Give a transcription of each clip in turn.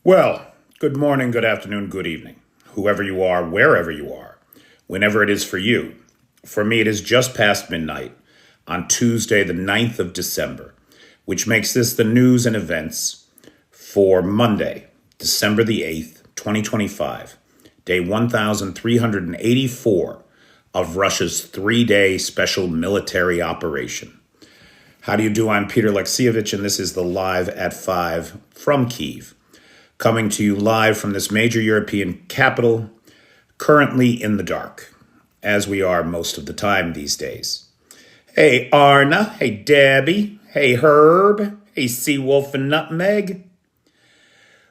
Well, good morning, good afternoon, good evening, whoever you are, wherever you are, whenever it is for you. For me, it is just past midnight on Tuesday, the 9th of December, which makes this the news and events for Monday, December the 8th, 2025, day 1384 of Russia's 3 day special military operation. How do you do? I'm Peter Lexievich, and this is the Live at 5 from Kyiv, coming to you live from this major European capital, currently in the dark, as we are most of the time these days. Hey, Arna. Hey, Debbie. Hey, Herb. Hey, Seawolf and Nutmeg.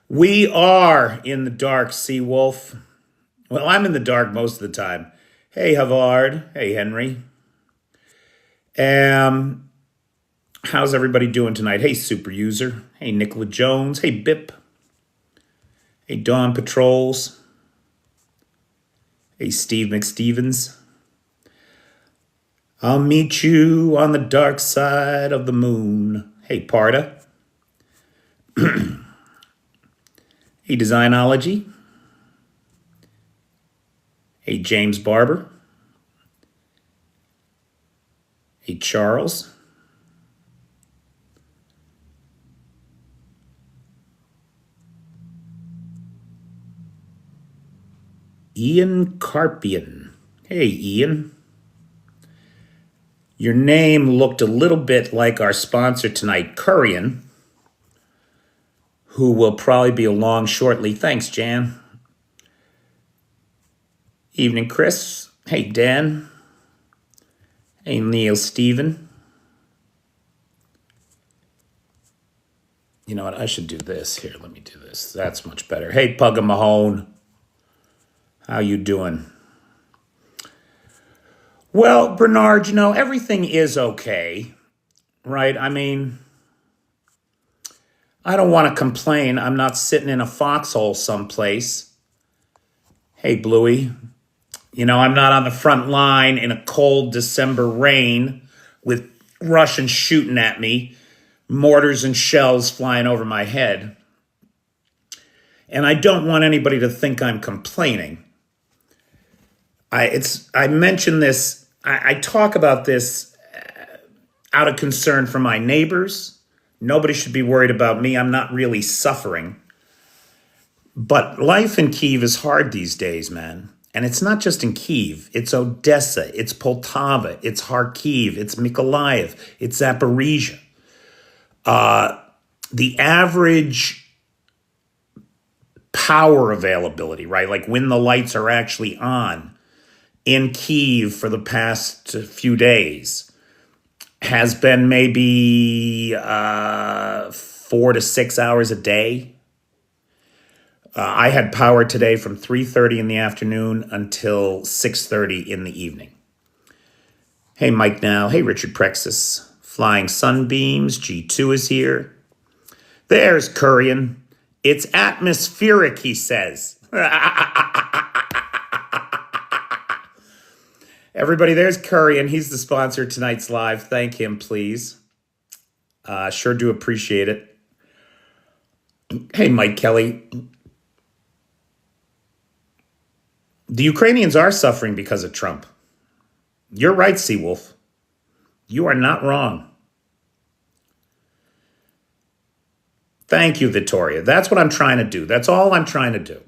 We are in the dark, Seawolf. Well, I'm in the dark most of the time. Hey, Havard. Hey, Henry. How's everybody doing tonight? Hey, Super User. Hey, Nicola Jones. Hey, Bip. Hey, Dawn Patrols. Hey, Steve McStevens. I'll meet you on the dark side of the moon. Hey, Parda. Hey, Designology. Hey, James Barber. Hey, Charles. Ian Carpian. Hey, Ian. Your name looked a little bit like our sponsor tonight, Kurian, who will probably be along shortly. Thanks, Jan. Evening, Chris. Hey, Dan. Hey, Neil Steven. You know what? I should do this. Here, let me do this. That's much better. Hey, Pugga Mahone. How you doing? Well, Bernard, everything is okay, right? I mean, I don't want to complain. I'm not sitting in a foxhole someplace. Hey, Bluey. I'm not on the front line in a cold December rain with Russians shooting at me, mortars and shells flying over my head. And I don't want anybody to think I'm complaining. I mention this, I talk about this out of concern for my neighbors. Nobody should be worried about me. I'm not really suffering. But life in Kyiv is hard these days, man. And it's not just in Kyiv. It's Odessa, it's Poltava, it's Kharkiv, it's Mykolaiv, it's Zaporizhia. The average power availability, right? Like when the lights are actually on in Kyiv for the past few days has been maybe 4 to 6 hours a day. I had power today from 3:30 in the afternoon until 6:30 in the evening. Hey, Mike Now. Hey, Richard Prexis. Flying Sunbeams. G2 is here. There's Kurian. It's atmospheric, he says. Everybody, there's Kurian. He's the sponsor of tonight's live. Thank him, please. Sure do appreciate it. Hey, Mike Kelly. The Ukrainians are suffering because of Trump. You're right, Seawolf. You are not wrong. Thank you, Vittoria. That's what I'm trying to do. That's all I'm trying to do.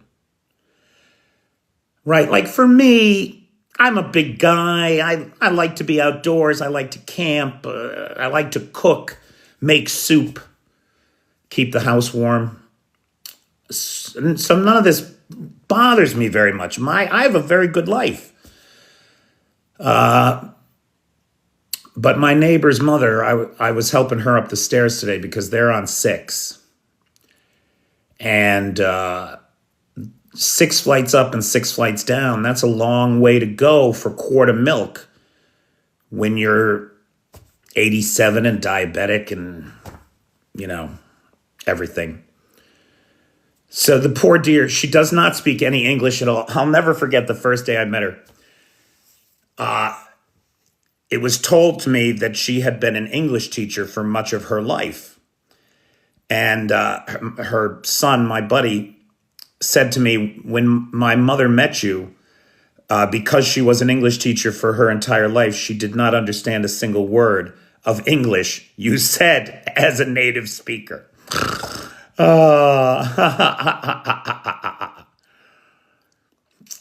Right, like for me, I'm a big guy. I like to be outdoors. I like to camp. I like to cook, make soup, keep the house warm. So none of this bothers me very much. I have a very good life. But my neighbor's mother, I was helping her up the stairs today because they're on 6. And 6 flights up and 6 flights down, that's a long way to go for quart of milk when you're 87 and diabetic and, everything. So the poor dear, she does not speak any English at all. I'll never forget the first day I met her. It was told to me that she had been an English teacher for much of her life. And her son, my buddy, said to me, when my mother met you, because she was an English teacher for her entire life, she did not understand a single word of English you said as a native speaker.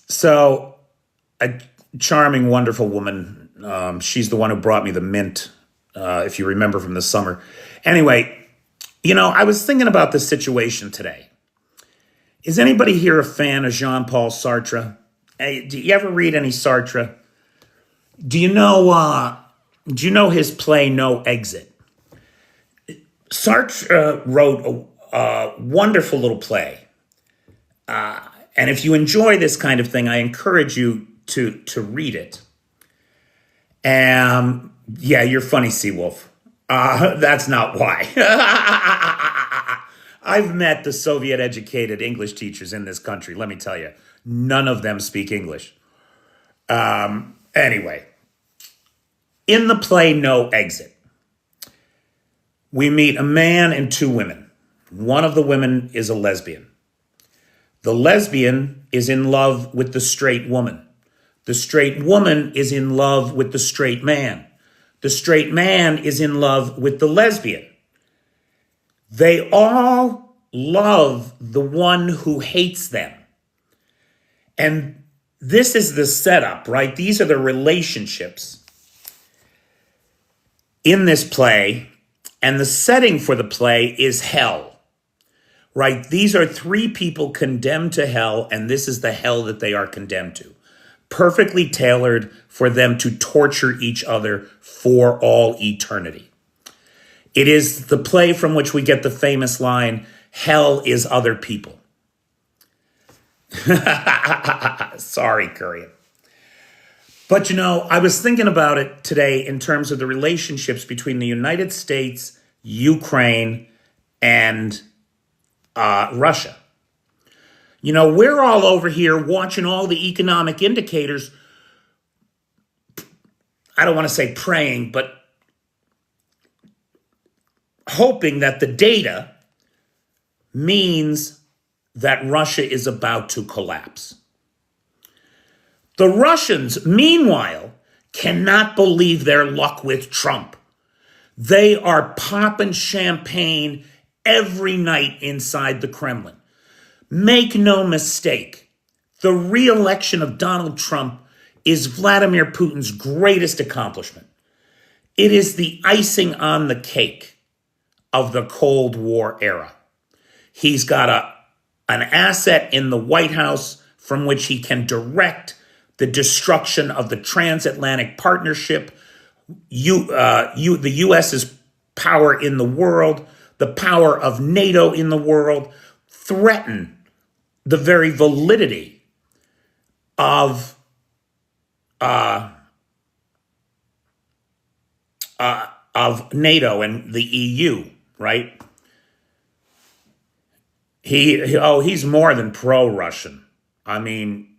So, a charming, wonderful woman. She's the one who brought me the mint, if you remember from the summer. Anyway, I was thinking about this situation today. Is anybody here a fan of Jean-Paul Sartre? Hey, do you ever read any Sartre? Do you know his play No Exit? Sartre wrote a wonderful little play. And if you enjoy this kind of thing, I encourage you to read it. Yeah, you're funny, Seawolf. That's not why. I've met the Soviet-educated English teachers in this country. Let me tell you, none of them speak English. Anyway, in the play No Exit, we meet a man and two women. One of the women is a lesbian. The lesbian is in love with the straight woman. The straight woman is in love with the straight man. The straight man is in love with the lesbian. They all love the one who hates them. And this is the setup, right? These are the relationships in this play. And the setting for the play is hell, right? These are three people condemned to hell, and this is the hell that they are condemned to. Perfectly tailored for them to torture each other for all eternity. It is the play from which we get the famous line, hell is other people. Sorry, Korean. But I was thinking about it today in terms of the relationships between the United States, Ukraine, and Russia. We're all over here watching all the economic indicators. I don't want to say praying, but hoping that the data means that Russia is about to collapse. The Russians, meanwhile, cannot believe their luck with Trump. They are popping champagne every night inside the Kremlin. Make no mistake, the re-election of Donald Trump is Vladimir Putin's greatest accomplishment. It is the icing on the cake of the Cold War era. He's got an asset in the White House from which he can direct the destruction of the transatlantic partnership, the U.S.'s power in the world, the power of NATO in the world, threaten the very validity of NATO and the EU, right? He's more than pro-Russian. I mean,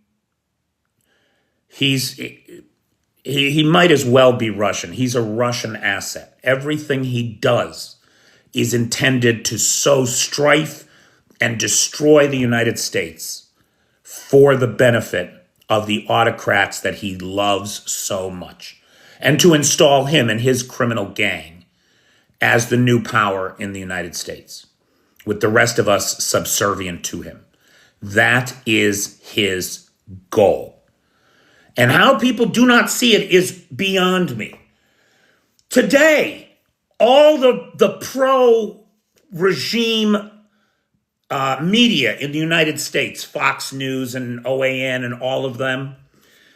he might as well be Russian. He's a Russian asset. Everything he does is intended to sow strife and destroy the United States for the benefit of the autocrats that he loves so much, and to install him and his criminal gang as the new power in the United States, with the rest of us subservient to him. That is his goal. And how people do not see it is beyond me. Today, all the pro-regime media in the United States, Fox News and OAN and all of them,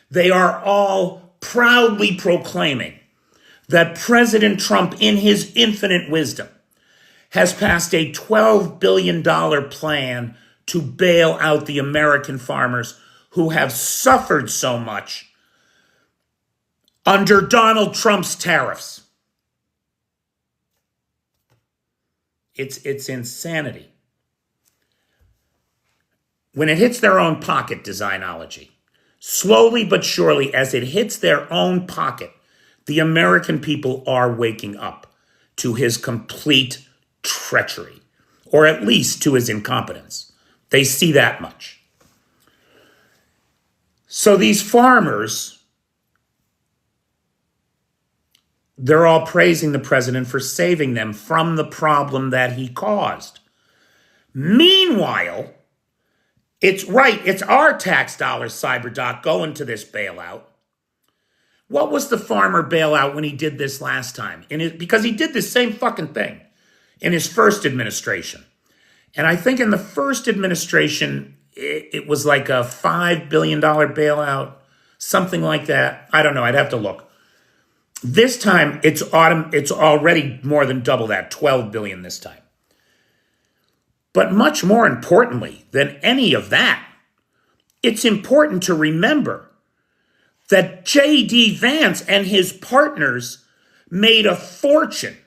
they are all proudly proclaiming that President Trump, in his infinite wisdom, has passed a $12 billion plan to bail out the American farmers who have suffered so much under Donald Trump's tariffs. It's insanity. When it hits their own pocket, designology, slowly but surely as it hits their own pocket, the American people are waking up to his complete treachery. or at least to his incompetence. They see that much. So these farmers, they're all praising the president for saving them from the problem that he caused. Meanwhile, it's our tax dollars, CyberDoc, going to this bailout. What was the farmer bailout when he did this last time? Because he did the same fucking thing in his first administration. And I think in the first administration, it was like a $5 billion bailout, something like that. I don't know. I'd have to look. This time, it's already more than double that, $12 billion this time. But much more importantly than any of that, it's important to remember that J.D. Vance and his partners made a fortune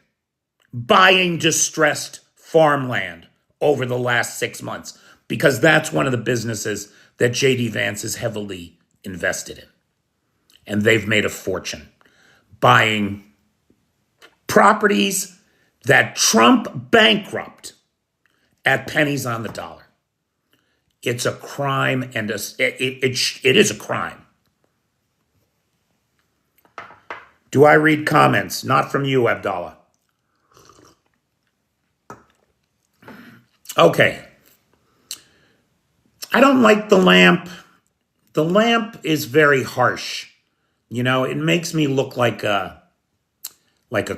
buying distressed farmland over the last 6 months, because that's one of the businesses that J.D. Vance is heavily invested in. And they've made a fortune buying properties that Trump bankrupted at pennies on the dollar. It's a crime, and it is a crime. Do I read comments? Not from you, Abdallah. Okay. I don't like the lamp. The lamp is very harsh. You know, it makes me look like a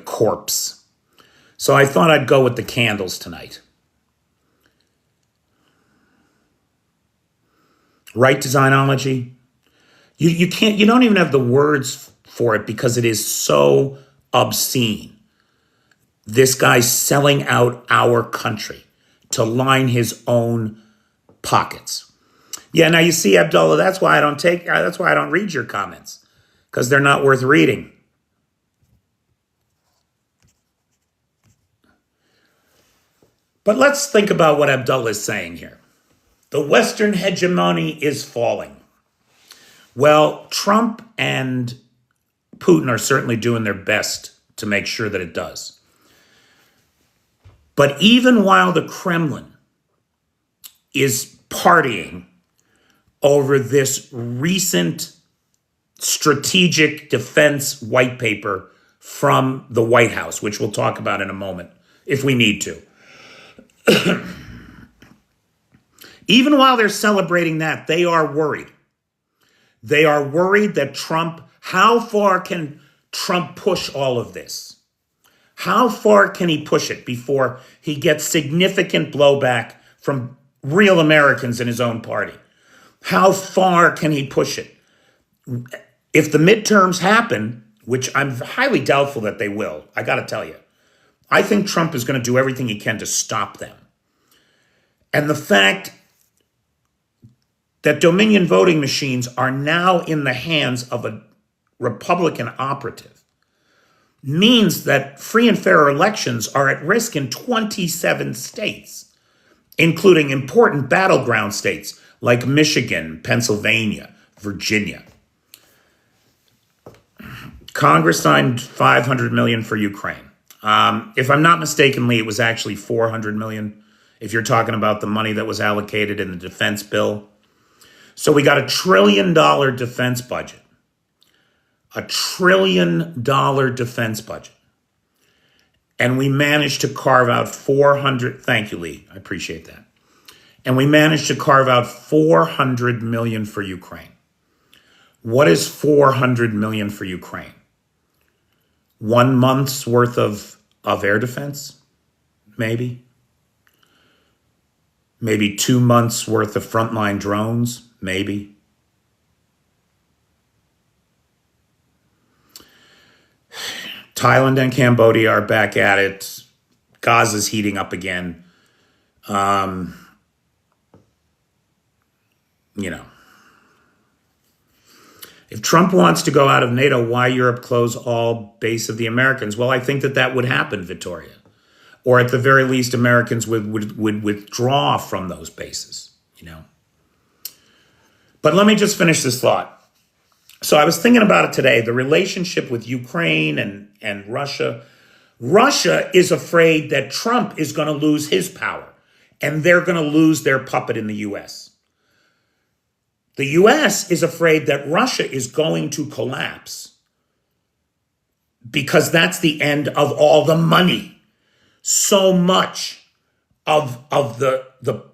corpse. So I thought I'd go with the candles tonight. Right designology. You can't, you don't even have the words for it because it is so obscene. This guy's selling out our country to line his own pockets. Yeah, now you see, Abdullah, that's why I don't read your comments, because they're not worth reading. But let's think about what Abdullah is saying here. The Western hegemony is falling. Well, Trump and Putin are certainly doing their best to make sure that it does. But even while the Kremlin is partying over this recent strategic defense white paper from the White House, which we'll talk about in a moment if we need to. Even while they're celebrating that, they are worried. They are worried that how far can Trump push all of this? How far can he push it before he gets significant blowback from real Americans in his own party? How far can he push it? If the midterms happen, which I'm highly doubtful that they will, I got to tell you, I think Trump is going to do everything he can to stop them. And the fact that Dominion voting machines are now in the hands of a Republican operative means that free and fair elections are at risk in 27 states, including important battleground states like Michigan, Pennsylvania, Virginia. Congress signed $500 million for Ukraine. If I'm not mistaken, Lee, it was actually $400 million if you're talking about the money that was allocated in the defense bill. So we got $1 trillion defense budget. $1 trillion defense budget. And we managed to carve out thank you, Lee, I appreciate that. And we managed to carve out $400 million for Ukraine. What is $400 million for Ukraine? 1 month's worth of air defense? Maybe. Maybe 2 months worth of frontline drones? Maybe. Thailand and Cambodia are back at it. Gaza's heating up again. If Trump wants to go out of NATO, why Europe close all base of the Americans? Well, I think that would happen, Victoria. Or at the very least, Americans would withdraw from those bases, But let me just finish this thought. So I was thinking about it today, the relationship with Ukraine and Russia. Russia is afraid that Trump is going to lose his power and they're going to lose their puppet in the U.S. The U.S. is afraid that Russia is going to collapse because that's the end of all the money. So much of the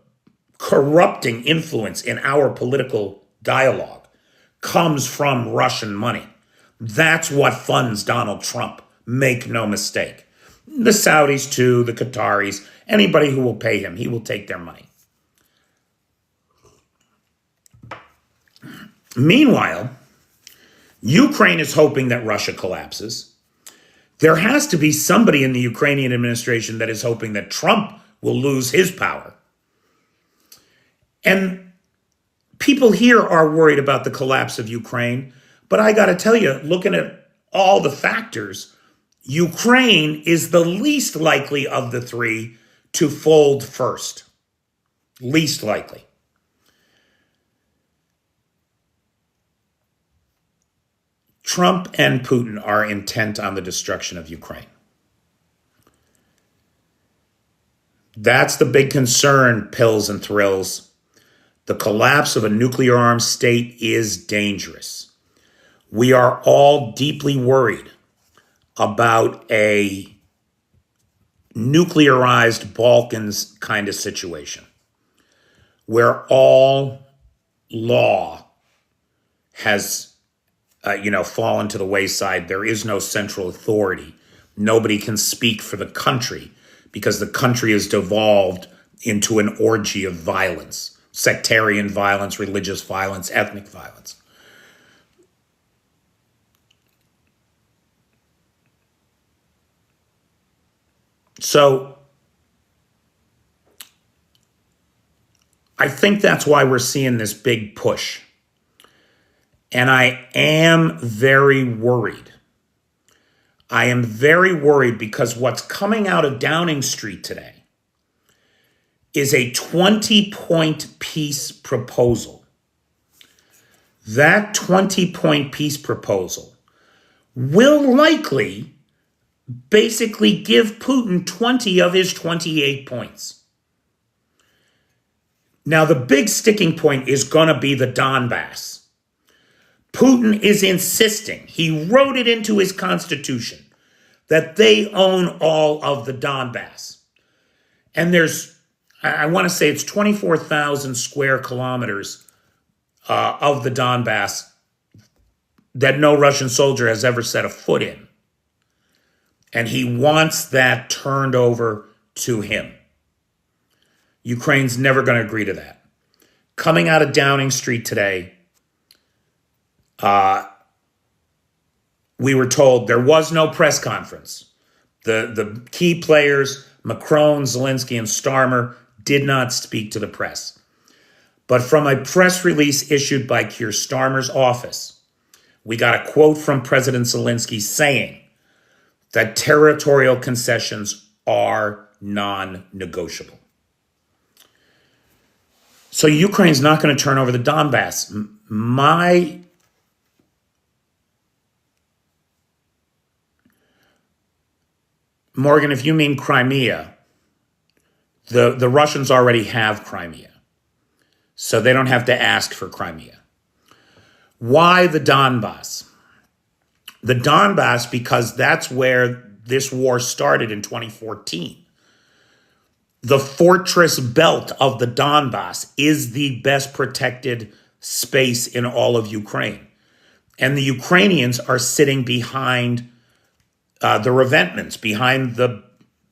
corrupting influence in our political dialogue comes from Russian money. That's what funds Donald Trump. Make no mistake. The Saudis too, the Qataris, anybody who will pay him, he will take their money. Meanwhile, Ukraine is hoping that Russia collapses. There has to be somebody in the Ukrainian administration that is hoping that Trump will lose his power. And people here are worried about the collapse of Ukraine. But I got to tell you, looking at all the factors, Ukraine is the least likely of the three to fold first. Least likely. Trump and Putin are intent on the destruction of Ukraine. That's the big concern, pills and thrills. The collapse of a nuclear armed state is dangerous. We are all deeply worried about a nuclearized Balkans kind of situation where all law has fallen to the wayside. There is no central authority. Nobody can speak for the country because the country has devolved into an orgy of violence, sectarian violence, religious violence, ethnic violence. So I think that's why we're seeing this big push. And I am very worried. I am very worried because what's coming out of Downing Street today is a 20-point peace proposal. That 20-point peace proposal will likely basically give Putin 20 of his 28 points. Now, the big sticking point is going to be the Donbass. Putin is insisting, he wrote it into his constitution, that they own all of the Donbass. And I want to say it's 24,000 square kilometers of the Donbass that no Russian soldier has ever set a foot in. And he wants that turned over to him. Ukraine's never going to agree to that. Coming out of Downing Street today, we were told there was no press conference. The key players, Macron, Zelensky, and Starmer, did not speak to the press. But from a press release issued by Keir Starmer's office, we got a quote from President Zelensky saying that territorial concessions are non-negotiable. So Ukraine's not going to turn over the Donbass. Morgan, if you mean Crimea, the Russians already have Crimea. So they don't have to ask for Crimea. Why the Donbass? The Donbass, because that's where this war started in 2014. The fortress belt of the Donbass is the best protected space in all of Ukraine. And the Ukrainians are sitting behind the revetments, behind the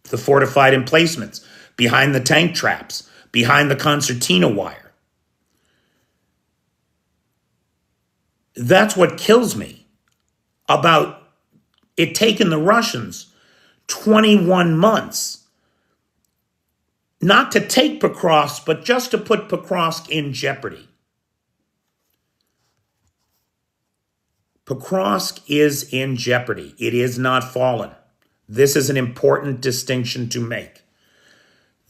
fortified emplacements, behind the tank traps, behind the concertina wire. That's what kills me about it taking the Russians 21 months not to take Pokrovsk, but just to put Pokrovsk in jeopardy. Pokrovsk is in jeopardy. It is not fallen. This is an important distinction to make.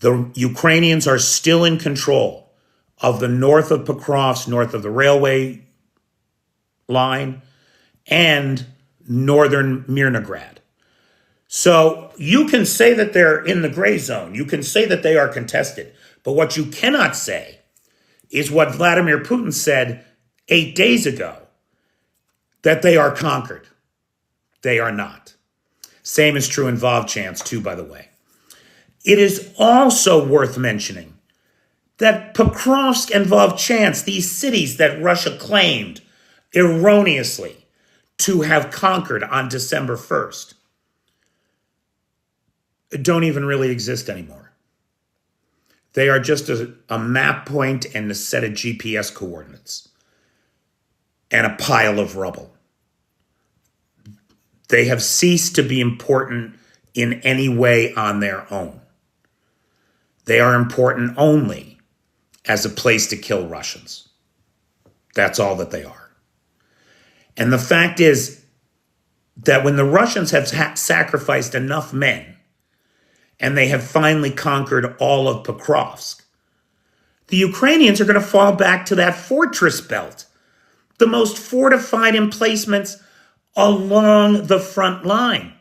The Ukrainians are still in control of the north of Pokrovsk, north of the railway line, and northern Mirnograd. So you can say that they're in the gray zone. You can say that they are contested. But what you cannot say is what Vladimir Putin said 8 days ago, that they are conquered. They are not. Same is true in Vovchance, too, by the way. It is also worth mentioning that Pokrovsk and Vovchance, these cities that Russia claimed erroneously to have conquered on December 1st, don't even really exist anymore. They are just a map point and a set of GPS coordinates and a pile of rubble. They have ceased to be important in any way on their own. They are important only as a place to kill Russians. That's all that they are. And the fact is that when the Russians have sacrificed enough men and they have finally conquered all of Pokrovsk, the Ukrainians are going to fall back to that fortress belt, the most fortified emplacements along the front line.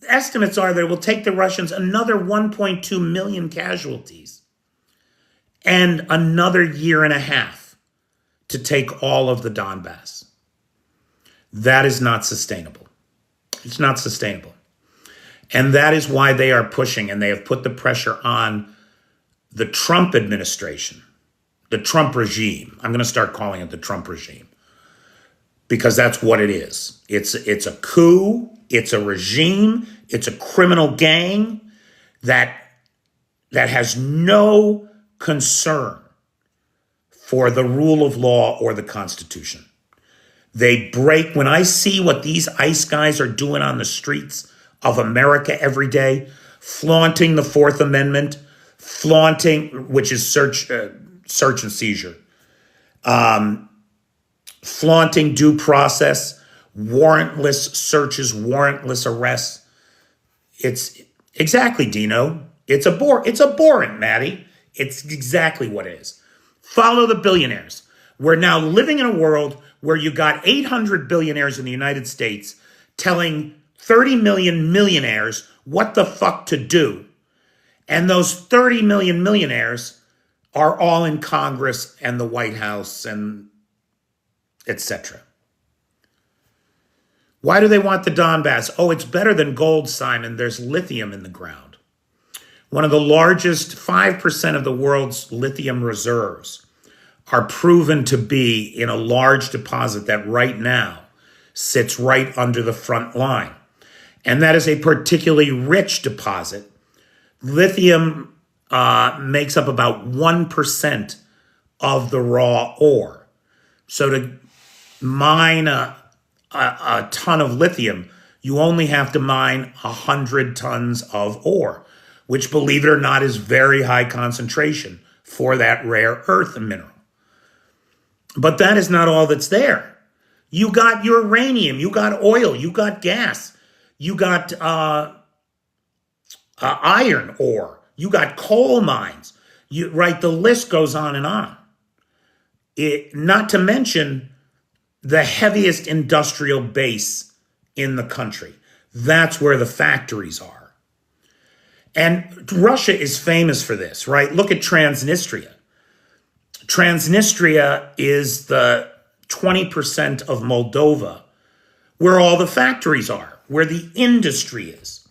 Estimates are that it will take the Russians another 1.2 million casualties and another year and a half to take all of the Donbass. That is not sustainable. It's not sustainable. And that is why they are pushing, and they have put the pressure on the Trump administration, the Trump regime. I'm going to start calling it the Trump regime because that's what it is. It's a coup. It's a regime. It's a criminal gang that has no concern for the rule of law or the Constitution. They break. When I see what these ICE guys are doing on the streets of America every day, flaunting the Fourth Amendment, flaunting, which is search and seizure, flaunting due process, warrantless searches, warrantless arrests. It's exactly, Dino. It's abhorrent, Maddie. It's exactly what it is. Follow the billionaires. We're now living in a world where you got 800 billionaires in the United States telling 30 million millionaires what the fuck to do. And those 30 million millionaires are all in Congress and the White House and etc. Why do they want the Donbass? Oh, it's better than gold, Simon. There's lithium in the ground. One of the largest, 5% of the world's lithium reserves are proven to be in a large deposit that right now sits right under the front line. And that is a particularly rich deposit. Lithium makes up about 1% of the raw ore. So to mine a ton of lithium, you only have to mine 100 tons of ore, which, believe it or not, is very high concentration for that rare earth mineral. But that is not all that's there. You got uranium, you got oil, you got gas, you got iron ore, you got coal mines. Right, the list goes on and on. Not to mention the heaviest industrial base in the country. That's where the factories are. And Russia is famous for this, right? Look at Transnistria. Transnistria is the 20% of Moldova where all the factories are, where the industry is.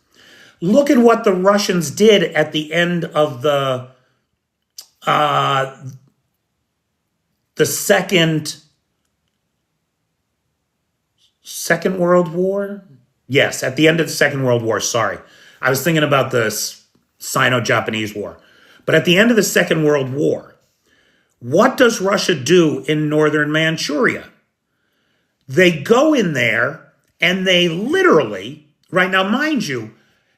Look at what the Russians did at the end of the Second World War? Yes, at the end of the Second World War, sorry. I was thinking about the Sino-Japanese War. But at the end of the Second World War, what does Russia do in northern Manchuria? They go in there and they literally, right now, mind you,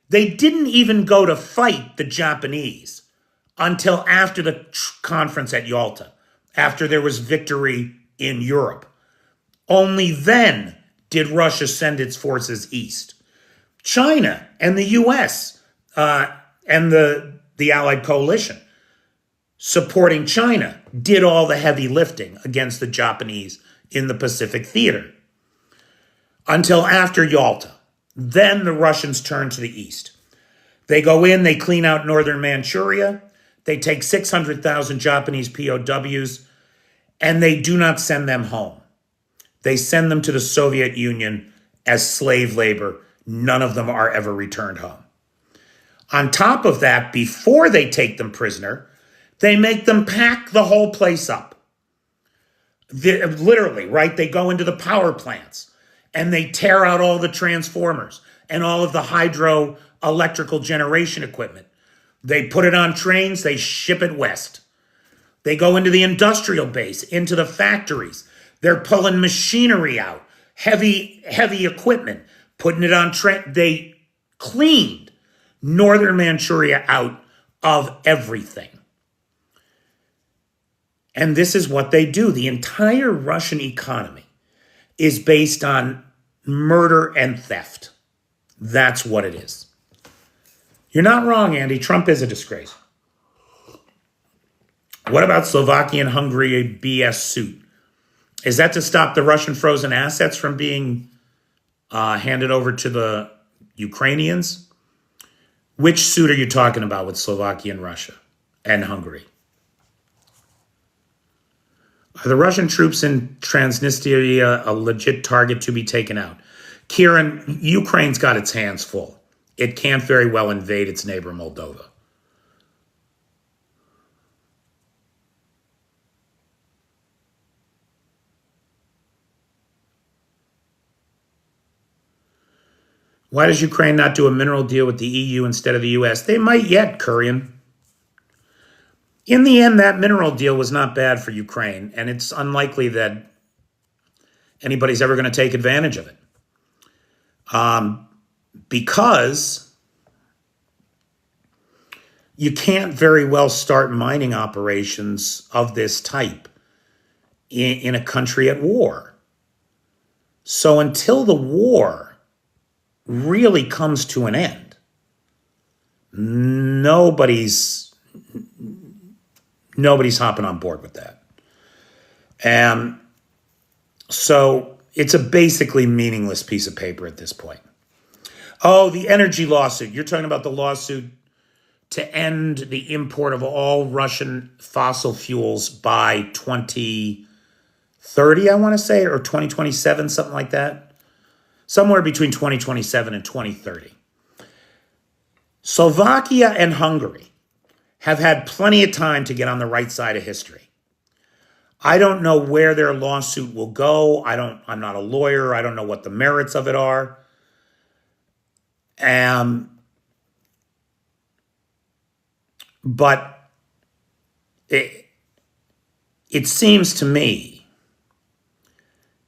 they didn't even go to fight the Japanese until after the conference at Yalta, after there was victory in Europe. Only then did Russia send its forces east. China and the U.S. And the Allied coalition supporting China did all the heavy lifting against the Japanese in the Pacific theater until after Yalta. Then the Russians turn to the east. They go in, they clean out northern Manchuria, they take 600,000 Japanese POWs, and they do not send them home. They send them to the Soviet Union as slave labor. None of them are ever returned home. On top of that, before they take them prisoner, they make them pack the whole place up. Literally, right? They go into the power plants and they tear out all the transformers and all of the hydroelectrical generation equipment. They put it on trains, they ship it west. They go into the industrial base, into the factories. They're pulling machinery out, heavy equipment, putting it on train. They cleaned northern Manchuria out of everything. And this is what they do. The entire Russian economy is based on murder and theft. That's what it is. You're not wrong, Andy. Trump is a disgrace. What about Slovakia and Hungary BS suit? Is that to stop the Russian frozen assets from being handed over to the Ukrainians? Which suit are you talking about with Slovakia and Russia and Hungary? Are the Russian troops in Transnistria a legit target to be taken out? Kieran, Ukraine's got its hands full. It can't very well invade its neighbor Moldova. Why does Ukraine not do a mineral deal with the EU instead of the US? They might yet, Kurian. In the end, that mineral deal was not bad for Ukraine, and it's unlikely that anybody's ever going to take advantage of it. Because you can't very well start mining operations of this type in a country at war. So until the war really comes to an end, nobody's hopping on board with that. And so it's a basically meaningless piece of paper at this point. Oh, the energy lawsuit. You're talking about the lawsuit to end the import of all Russian fossil fuels by 2030, I want to say, or 2027, something like that. Somewhere between 2027 and 2030. Slovakia and Hungary have had plenty of time to get on the right side of history. I don't know where their lawsuit will go. I'm not a lawyer. I don't know what the merits of it are. But it seems to me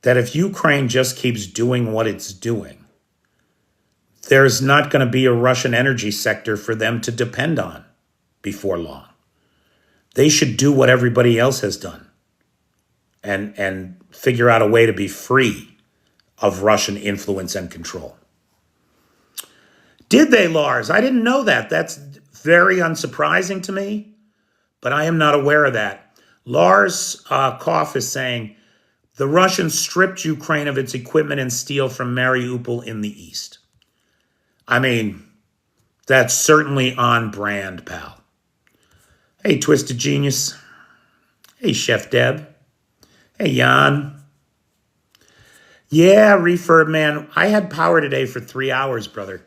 that if Ukraine just keeps doing what it's doing, there's not going to be a Russian energy sector for them to depend on before long. They should do what everybody else has done and figure out a way to be free of Russian influence and control. Did they, Lars? I didn't know that. That's very unsurprising to me, but I am not aware of that. Lars Koff is saying, the Russians stripped Ukraine of its equipment and steel from Mariupol in the east. I mean, that's certainly on brand, pal. Hey, Twisted Genius. Hey, Chef Deb. Hey, Jan. Yeah, Refurb Man. I had power today for 3 hours, brother.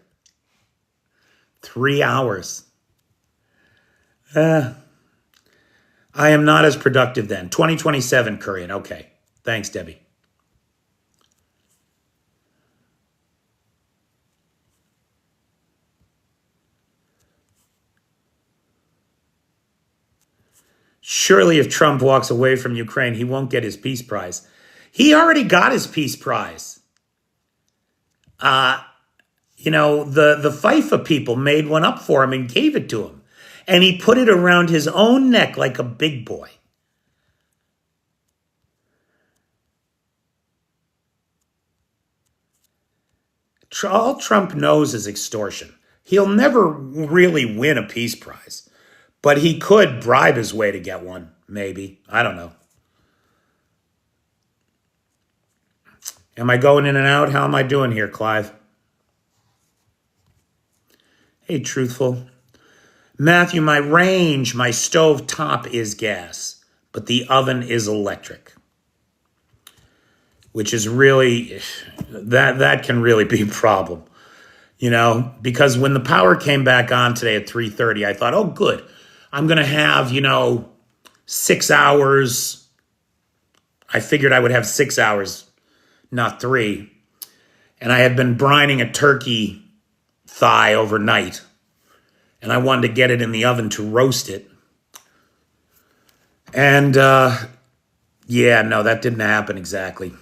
3 hours. I am not as productive then. 2027, Korean. Okay. Thanks, Debbie. Surely if Trump walks away from Ukraine, he won't get his peace prize. He already got his peace prize. The FIFA people made one up for him and gave it to him. And he put it around his own neck like a big boy. All Trump knows is extortion. He'll never really win a peace prize. But he could bribe his way to get one, maybe. I don't know. Am I going in and out? How am I doing here, Clive? Hey, truthful. Matthew, my stove top is gas, but the oven is electric, which is really, that can really be a problem, because when the power came back on today at 3:30, I thought, oh, good. I'm going to have, 6 hours. I figured I would have 6 hours, not 3. And I had been brining a turkey thigh overnight, and I wanted to get it in the oven to roast it. And yeah, no, that didn't happen exactly.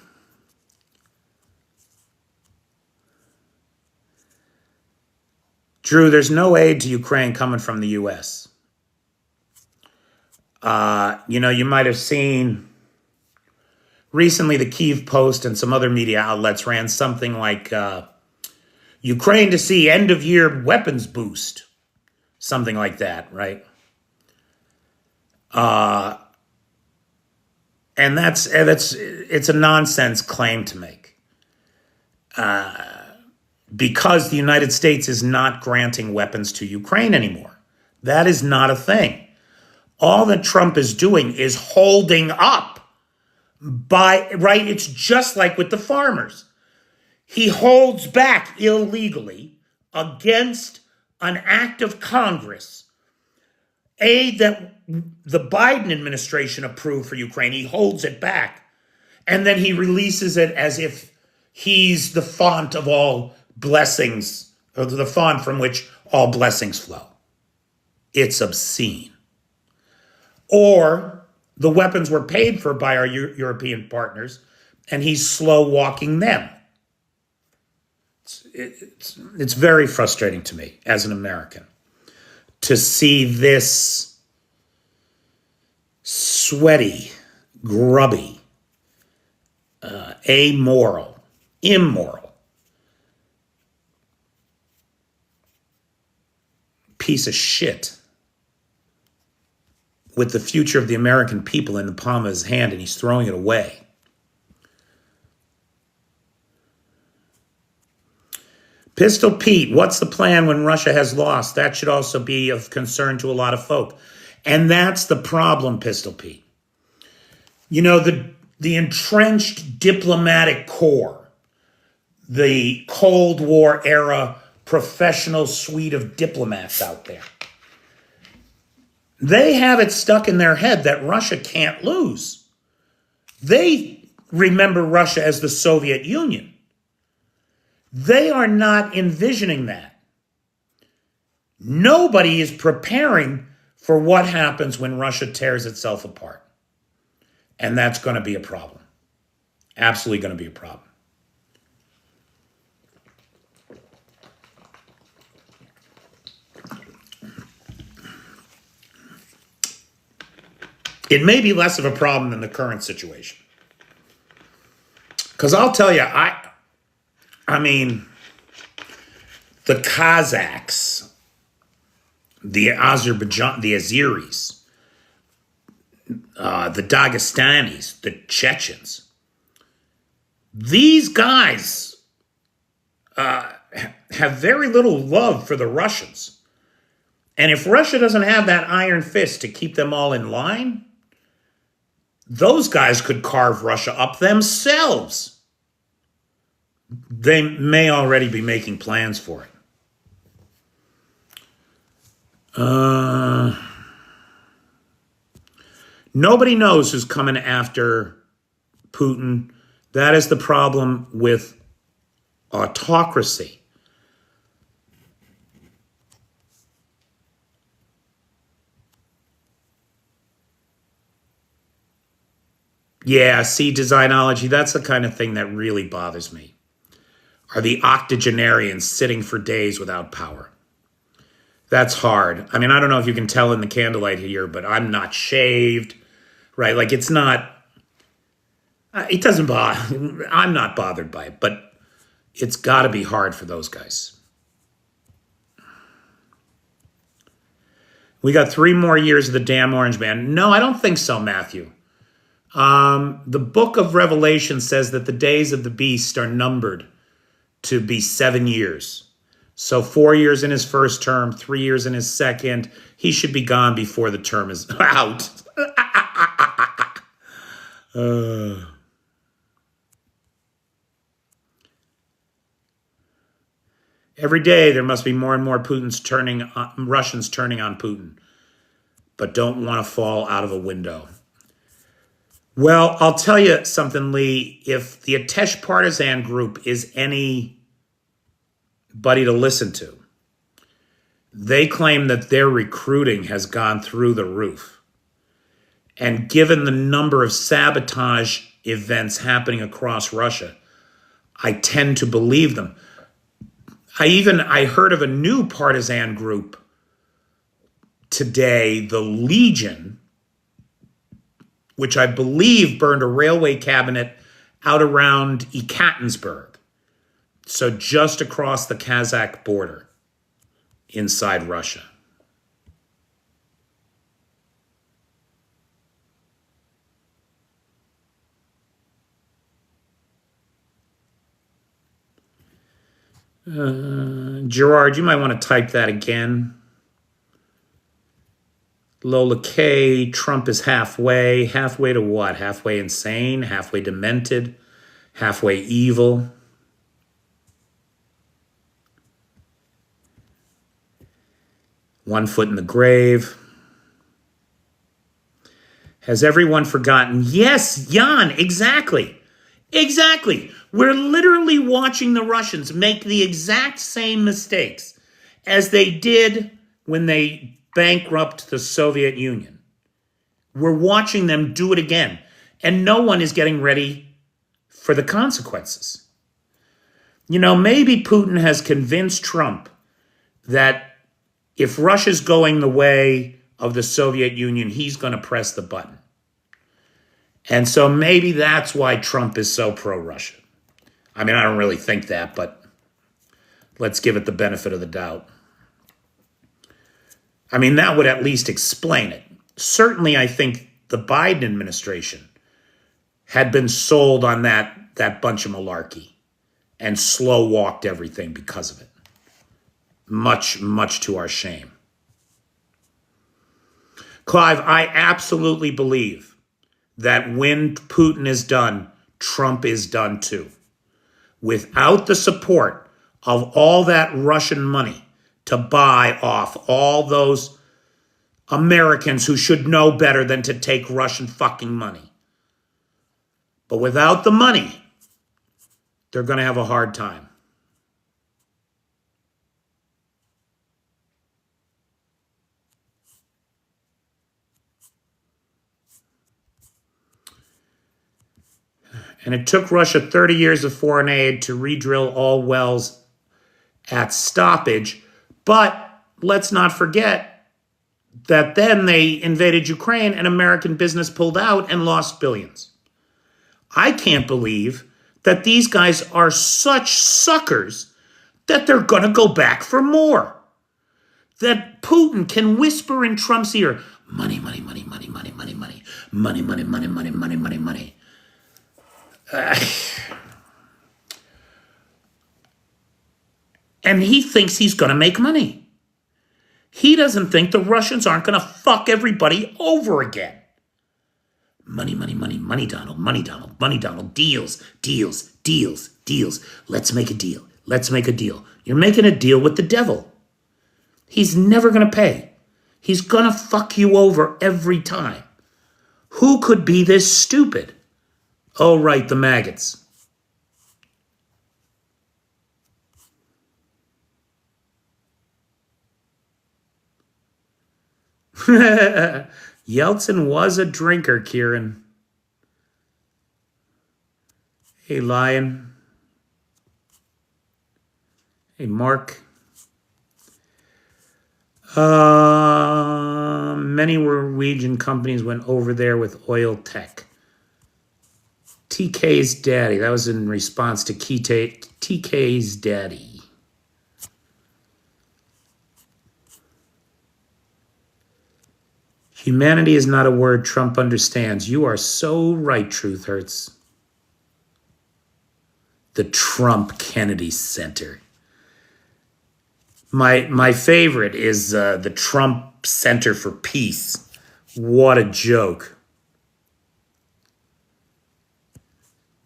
Drew, there's no aid to Ukraine coming from the U.S. You might have seen recently the Kyiv Post and some other media outlets ran something like Ukraine to see end of year weapons boost, something like that, right? And it's a nonsense claim to make, because the United States is not granting weapons to Ukraine anymore. That is not a thing. All that Trump is doing is holding up right? It's just like with the farmers. He holds back illegally against an act of Congress, aid that the Biden administration approved for Ukraine. He holds it back, and then he releases it as if he's the font of all blessings, or the font from which all blessings flow. It's obscene. Or the weapons were paid for by our European partners, and he's slow walking them. It's very frustrating to me as an American to see this sweaty, grubby, amoral, immoral piece of shit with the future of the American people in the palm of his hand, and he's throwing it away. Pistol Pete, what's the plan when Russia has lost? That should also be of concern to a lot of folk. And that's the problem, Pistol Pete. The entrenched diplomatic corps, the Cold War era professional suite of diplomats out there, they have it stuck in their head that Russia can't lose. They remember Russia as the Soviet Union. They are not envisioning that. Nobody is preparing for what happens when Russia tears itself apart. And that's going to be a problem. Absolutely going to be a problem. It may be less of a problem than the current situation. Because I'll tell you, I mean, the Kazakhs, the Azerbaijan, the Azeris, the Dagestanis, the Chechens, these guys have very little love for the Russians. And if Russia doesn't have that iron fist to keep them all in line, those guys could carve Russia up themselves. They may already be making plans for it. Nobody knows who's coming after Putin. That is the problem with autocracy. Yeah, see, designology, that's the kind of thing that really bothers me. Are the octogenarians sitting for days without power? That's hard. I mean, I don't know if you can tell in the candlelight here, but I'm not shaved, right? Like, it's not, it doesn't bother, I'm not bothered by it, but it's got to be hard for those guys. We got 3 more years of the damn Orange Man. No, I don't think so, Matthew. The book of Revelation says that the days of the beast are numbered to be 7 years. So 4 years in his first term, 3 years in his second. He should be gone before the term is out. Every day there must be more and more Russians turning on Putin, but don't want to fall out of a window. Well, I'll tell you something, Lee. If the Atesh partisan group is anybody to listen to, they claim that their recruiting has gone through the roof. And given the number of sabotage events happening across Russia, I tend to believe them. I heard of a new partisan group today, the Legion, which I believe burned a railway cabinet out around Ekaterinburg, so just across the Kazakh border inside Russia. Gerard, you might want to type that again. Lola K, Trump is halfway. Halfway to what? Halfway insane? Halfway demented? Halfway evil? One foot in the grave. Has everyone forgotten? Yes, Jan, exactly. Exactly. We're literally watching the Russians make the exact same mistakes as they did when they bankrupt the Soviet Union. We're watching them do it again, and no one is getting ready for the consequences. You know, maybe Putin has convinced Trump that if Russia's going the way of the Soviet Union, he's going to press the button. And so maybe that's why Trump is so pro-Russia. I mean, I don't really think that, but let's give it the benefit of the doubt. I mean, that would at least explain it. Certainly, I think the Biden administration had been sold on that bunch of malarkey and slow-walked everything because of it. Much, much to our shame. Clive, I absolutely believe that when Putin is done, Trump is done too. Without the support of all that Russian money to buy off all those Americans who should know better than to take Russian fucking money. But without the money, they're going to have a hard time. And it took Russia 30 years of foreign aid to re-drill all wells at stoppage. But let's not forget that then they invaded Ukraine and American business pulled out and lost billions. I can't believe that these guys are such suckers that they're going to go back for more. That Putin can whisper in Trump's ear, money, money, money, money, money, money, money, money, money, money, money, money, money, money. And he thinks he's going to make money. He doesn't think the Russians aren't going to fuck everybody over again. Money, money, money, money, Donald, money, Donald, money, Donald, deals, deals, deals, deals. Let's make a deal. Let's make a deal. You're making a deal with the devil. He's never going to pay. He's going to fuck you over every time. Who could be this stupid? Oh, right, the maggots. Yeltsin was a drinker, Kieran. Hey, Lion. Hey, Mark. Many Norwegian companies went over there with oil tech. TK's daddy. That was in response to TK's daddy. Humanity is not a word Trump understands. You are so right, Truth Hurts. The Trump Kennedy Center. My favorite is the Trump Center for Peace. What a joke.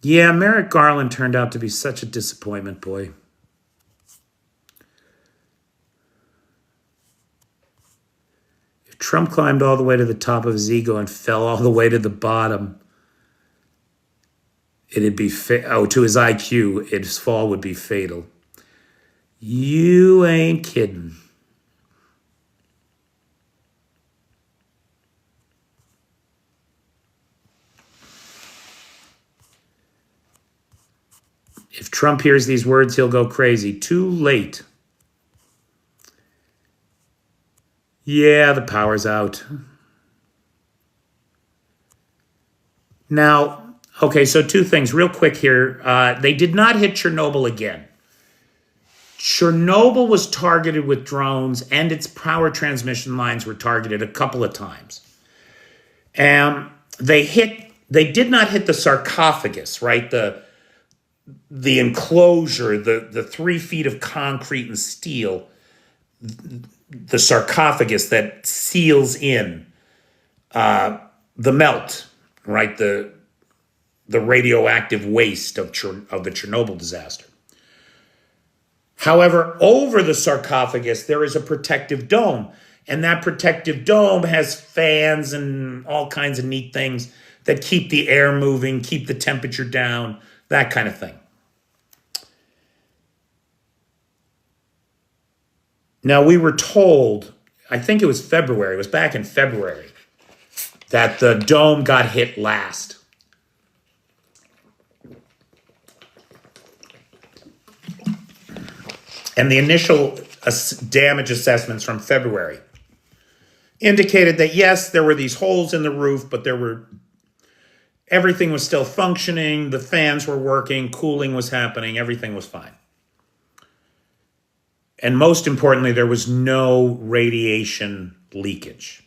Yeah, Merrick Garland turned out to be such a disappointment, boy. If Trump climbed all the way to the top of his ego and fell all the way to the bottom, it'd be to his IQ, his fall would be fatal. You ain't kidding. If Trump hears these words, he'll go crazy. Too late. Yeah, the power's out. Now, okay, so two things real quick here. They did not hit Chernobyl again. Chernobyl was targeted with drones, and its power transmission lines were targeted a couple of times. They did not hit the sarcophagus, right? The enclosure, the 3 feet of concrete and steel, the sarcophagus that seals in the melt, right? The radioactive waste of the Chernobyl disaster. However, over the sarcophagus, there is a protective dome. And that protective dome has fans and all kinds of neat things that keep the air moving, keep the temperature down, that kind of thing. Now, we were told, I think it was February, it was back in February, that the dome got hit last. And the initial damage assessments from February indicated that, yes, there were these holes in the roof, but everything was still functioning, the fans were working, cooling was happening, everything was fine. And most importantly, there was no radiation leakage.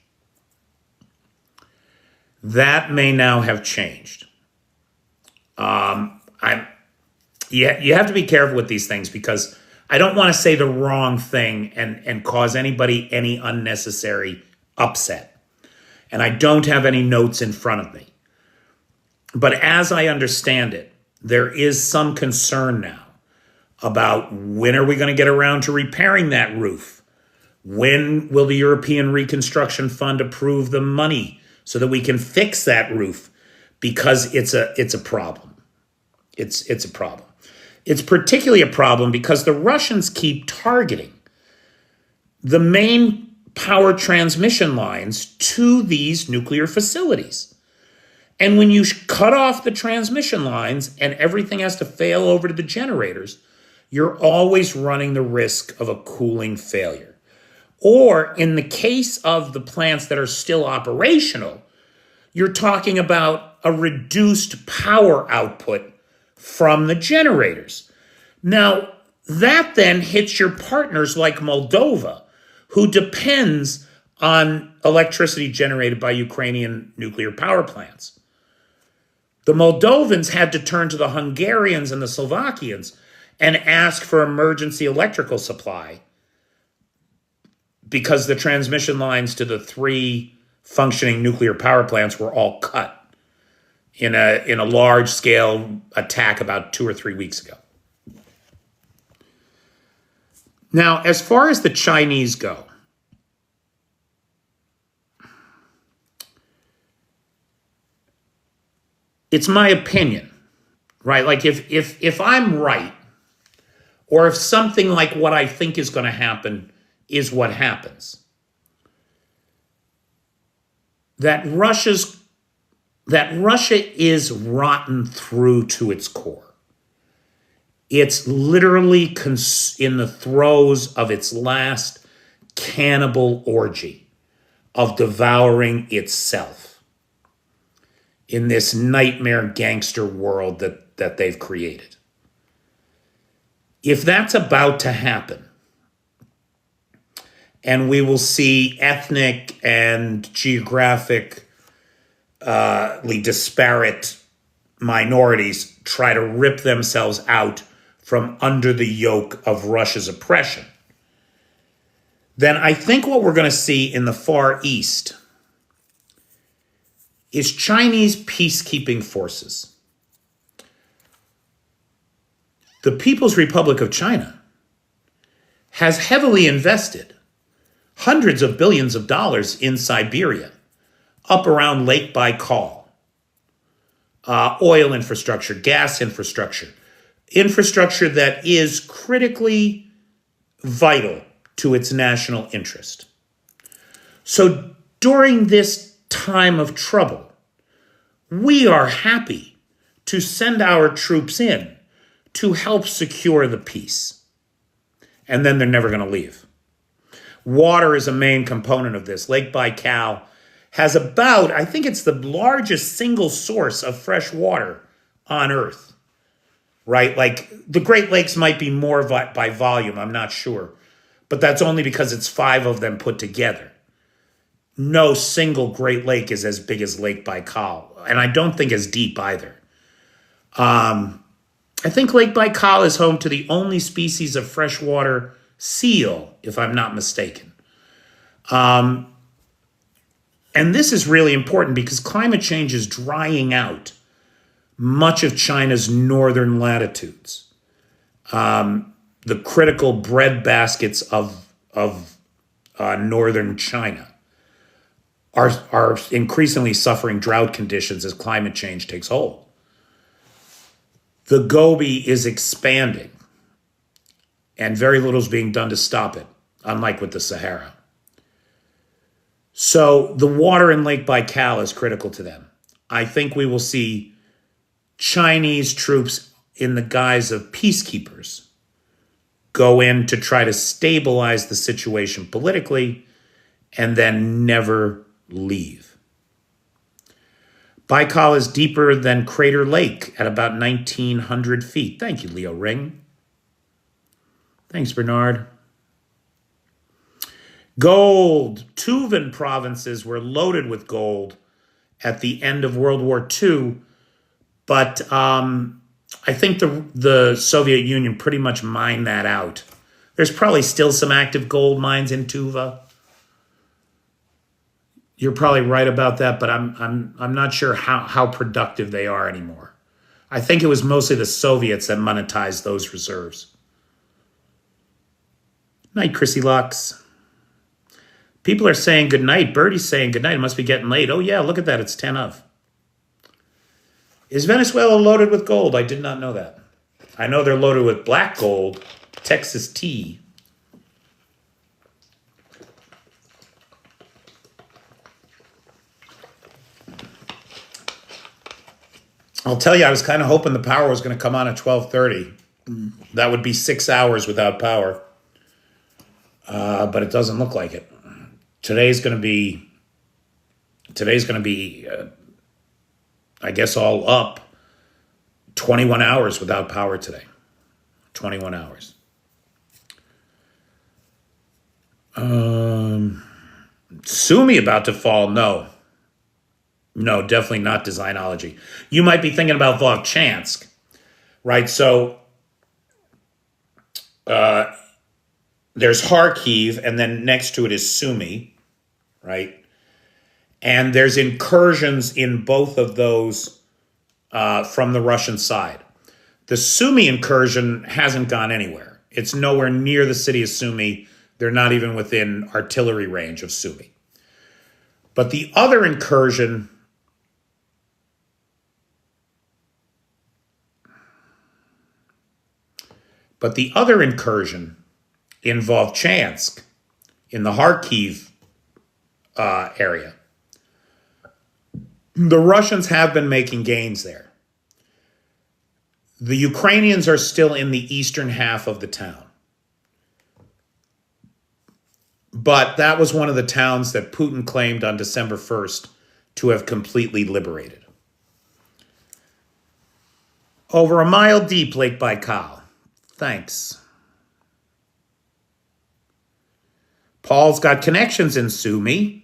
That may now have changed. You have to be careful with these things because I don't want to say the wrong thing and cause anybody any unnecessary upset. And I don't have any notes in front of me. But as I understand it, there is some concern now about when are we going to get around to repairing that roof? When will the European Reconstruction Fund approve the money so that we can fix that roof? Because it's a problem. It's a problem. It's particularly a problem because the Russians keep targeting the main power transmission lines to these nuclear facilities. And when you cut off the transmission lines and everything has to fail over to the generators, you're always running the risk of a cooling failure. Or in the case of the plants that are still operational, you're talking about a reduced power output from the generators. Now, that then hits your partners like Moldova, who depends on electricity generated by Ukrainian nuclear power plants. The Moldovans had to turn to the Hungarians and the Slovakians and ask for emergency electrical supply because the transmission lines to the 3 functioning nuclear power plants were all cut in a large-scale attack about 2 or 3 weeks ago. Now, as far as the Chinese go, it's my opinion, right? Like if I'm right, or if something like what I think is going to happen is what happens, that Russia is rotten through to its core. It's literally in the throes of its last cannibal orgy of devouring itself in this nightmare gangster world that they've created. If that's about to happen, and we will see ethnic and geographically disparate minorities try to rip themselves out from under the yoke of Russia's oppression, then I think what we're going to see in the Far East is Chinese peacekeeping forces. The People's Republic of China has heavily invested hundreds of billions of dollars in Siberia, up around Lake Baikal. Oil infrastructure, gas infrastructure, infrastructure that is critically vital to its national interest. So during this time of trouble, we are happy to send our troops in to help secure the peace. And then they're never going to leave. Water is a main component of this. Lake Baikal has about, I think it's the largest single source of fresh water on Earth, right? Like the Great Lakes might be more by volume, I'm not sure. But that's only because it's 5 of them put together. No single Great Lake is as big as Lake Baikal, and I don't think as deep either. I think Lake Baikal is home to the only species of freshwater seal, if I'm not mistaken. And this is really important because climate change is drying out much of China's northern latitudes. The critical bread baskets of northern China are increasingly suffering drought conditions as climate change takes hold. The Gobi is expanding, and very little is being done to stop it, unlike with the Sahara. So the water in Lake Baikal is critical to them. I think we will see Chinese troops in the guise of peacekeepers go in to try to stabilize the situation politically and then never leave. Baikal is deeper than Crater Lake at about 1,900 feet. Thank you, Leo Ring. Thanks, Bernard. Gold. Tuvan provinces were loaded with gold at the end of World War II, but I think the Soviet Union pretty much mined that out. There's probably still some active gold mines in Tuva. You're probably right about that, but I'm not sure how productive they are anymore. I think it was mostly the Soviets that monetized those reserves. Night, Chrissy Lux. People are saying good night. Birdie's saying good night. It must be getting late. Oh yeah, look at that. It's 10 of. Is Venezuela loaded with gold? I did not know that. I know they're loaded with black gold, Texas tea. I'll tell you, I was kind of hoping the power was going to come on at 12:30. That would be 6 hours without power. But it doesn't look like it. Today's going to be, I guess, all up 21 hours without power today. 21 hours. Sumi about to fall? No. No, definitely not Designology. You might be thinking about Vovchansk, right? So there's Kharkiv, and then next to it is Sumy, right? And there's incursions in both of those from the Russian side. The Sumy incursion hasn't gone anywhere. It's nowhere near the city of Sumy. They're not even within artillery range of Sumy. But the other incursion in Vovchansk, in the Kharkiv area, the Russians have been making gains there. The Ukrainians are still in the eastern half of the town. But that was one of the towns that Putin claimed on December 1st to have completely liberated. Over a mile deep, Lake Baikal. Thanks. Paul's got connections in Sumy.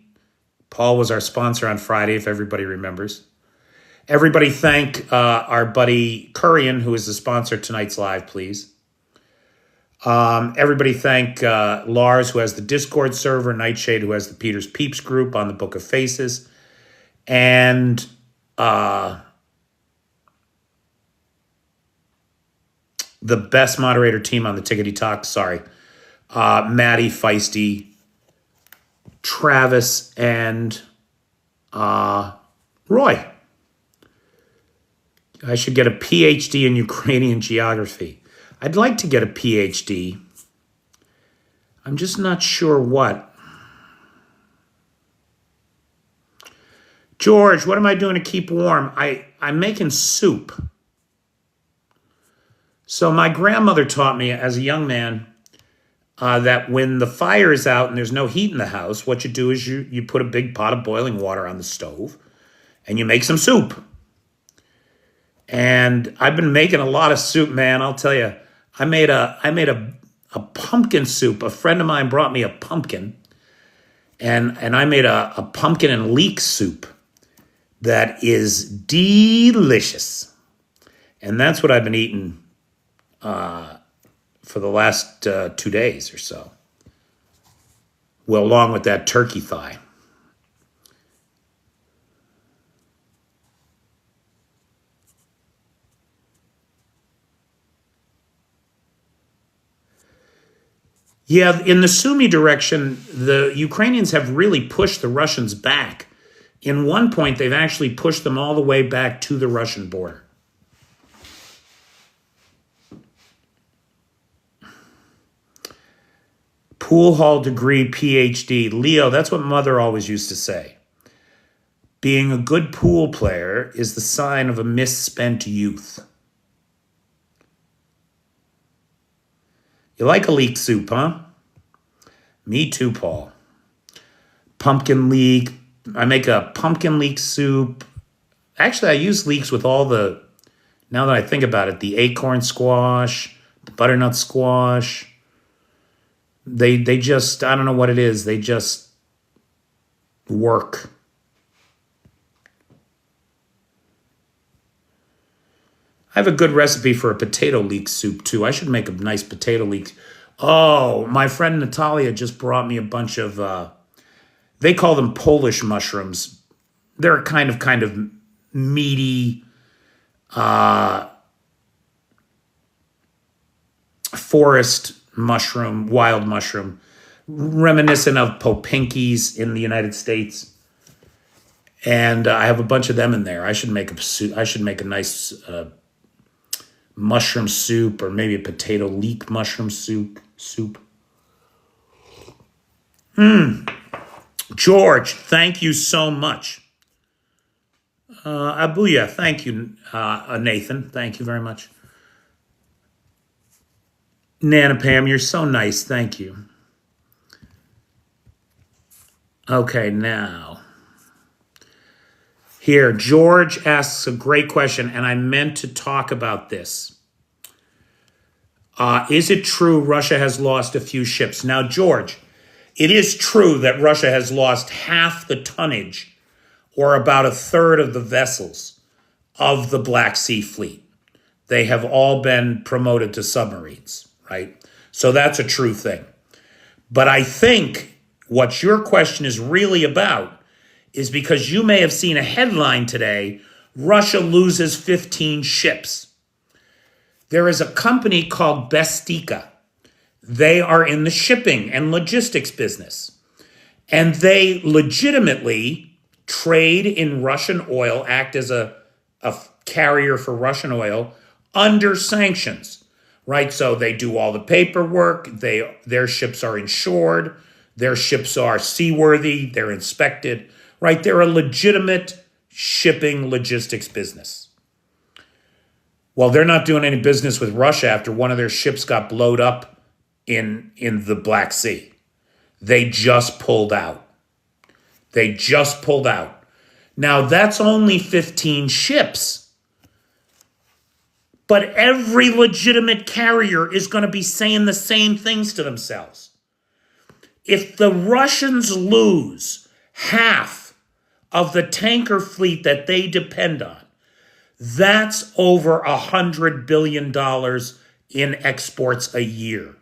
Paul was our sponsor on Friday, if everybody remembers. Everybody thank our buddy Kurian, who is the sponsor of tonight's live, please. Everybody thank Lars, who has the Discord server, Nightshade, who has the Peter's Peeps group on the Book of Faces, and the best moderator team on the Tickety Talk. Sorry. Maddie, Feisty, Travis, and Roy. I should get a PhD in Ukrainian geography. I'd like to get a PhD. I'm just not sure what. George, what am I doing to keep warm? I'm making soup. So my grandmother taught me as a young man that when the fire is out and there's no heat in the house, what you do is you put a big pot of boiling water on the stove and you make some soup. And I've been making a lot of soup, man. I'll tell you, I made a pumpkin soup. A friend of mine brought me a pumpkin, and I made a pumpkin and leek soup that is delicious. And that's what I've been eating for the last 2 days or so. Well, along with that turkey thigh. Yeah, in the Sumy direction, the Ukrainians have really pushed the Russians back. In one point, they've actually pushed them all the way back to the Russian border. Pool hall degree, PhD. Leo, that's what Mother always used to say. Being a good pool player is the sign of a misspent youth. You like a leek soup, huh? Me too, Paul. Pumpkin leek. I make a pumpkin leek soup. Actually, I use leeks with all the, now that I think about it, the acorn squash, the butternut squash. They just, I don't know what it is. They just work. I have a good recipe for a potato leek soup, too. I should make a nice potato leek. Oh, my friend Natalia just brought me a bunch of, they call them Polish mushrooms. They're a kind of meaty, forest mushroom, wild mushroom, reminiscent of popinkies in the United States. And I have a bunch of them in there. I should make a soup. I should make a nice mushroom soup, or maybe a potato leek mushroom soup. George, thank you so much. Abuya, thank you, Nathan. Thank you very much. Nana Pam, you're so nice. Thank you. Okay, now. Here, George asks a great question, and I meant to talk about this. Is it true Russia has lost a few ships? Now, George, it is true that Russia has lost half the tonnage, or about a third of the vessels of the Black Sea Fleet. They have all been promoted to submarines, right? So that's a true thing. But I think what your question is really about is because you may have seen a headline today, Russia loses 15 ships. There is a company called Bestika. They are in the shipping and logistics business. And they legitimately trade in Russian oil, act as a carrier for Russian oil under sanctions, right? So they do all the paperwork. Their ships are insured. Their ships are seaworthy. They're inspected, right? They're a legitimate shipping logistics business. Well, they're not doing any business with Russia after one of their ships got blowed up in the Black Sea. They just pulled out. Now, that's only 15 ships. But every legitimate carrier is going to be saying the same things to themselves. If the Russians lose half of the tanker fleet that they depend on, that's over $100 billion in exports a year.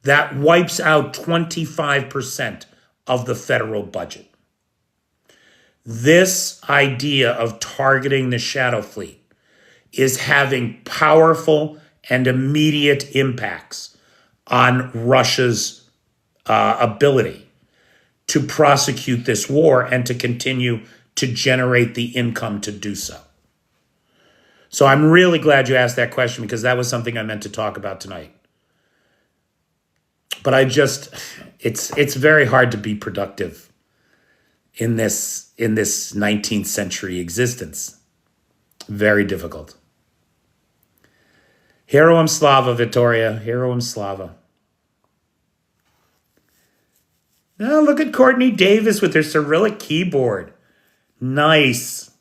That wipes out 25% of the federal budget. This idea of targeting the shadow fleet is having powerful and immediate impacts on Russia's ability to prosecute this war and to continue to generate the income to do so. So I'm really glad you asked that question, because that was something I meant to talk about tonight. But it's very hard to be productive in this 19th century existence. Very difficult. Heroam Slava, Victoria. Heroam Slava. Now look at Courtney Davis with her Cyrillic keyboard. Nice.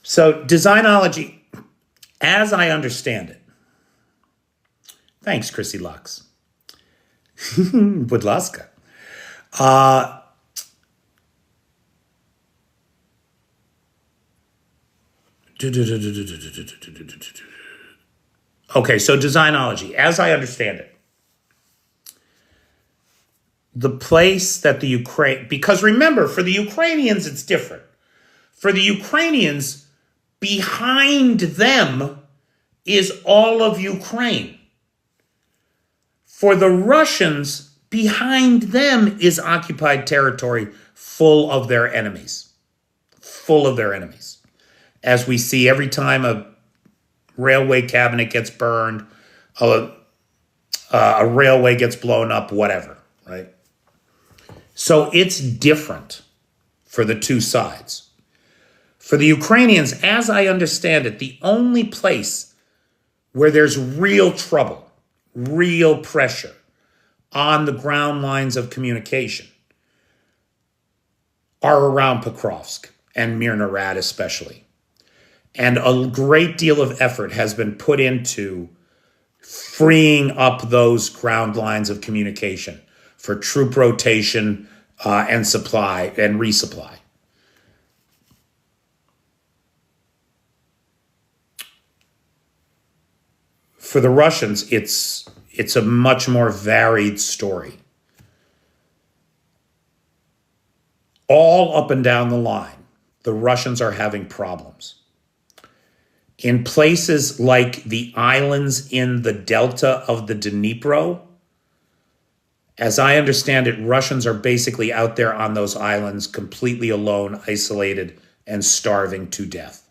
So designology, as I understand it. Thanks, Chrissy Lux. Budlaska. Okay, so designology, as I understand it. The place that the Ukraine, because remember, for the Ukrainians, it's different. For the Ukrainians, behind them is all of Ukraine. For the Russians, behind them is occupied territory full of their enemies. Full of their enemies. As we see every time a railway cabinet gets burned, a railway gets blown up, whatever, right? So it's different for the two sides. For the Ukrainians, as I understand it, the only place where there's real trouble, real pressure on the ground lines of communication are around Pokrovsk and Mirnorad especially. And a great deal of effort has been put into freeing up those ground lines of communication for troop rotation and supply and resupply. For the Russians, it's a much more varied story. All up and down the line, the Russians are having problems. In places like the islands in the delta of the Dnipro, as I understand it, Russians are basically out there on those islands completely alone, isolated, and starving to death.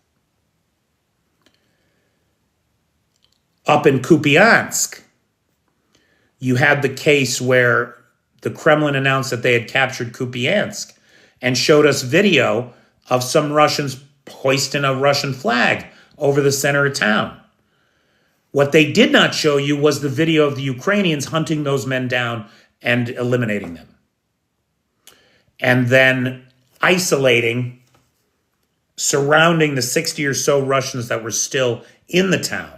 Up in Kupiansk, you had the case where the Kremlin announced that they had captured Kupiansk and showed us video of some Russians hoisting a Russian flag over the center of town. What they did not show you was the video of the Ukrainians hunting those men down and eliminating them. And then isolating, surrounding the 60 or so Russians that were still in the town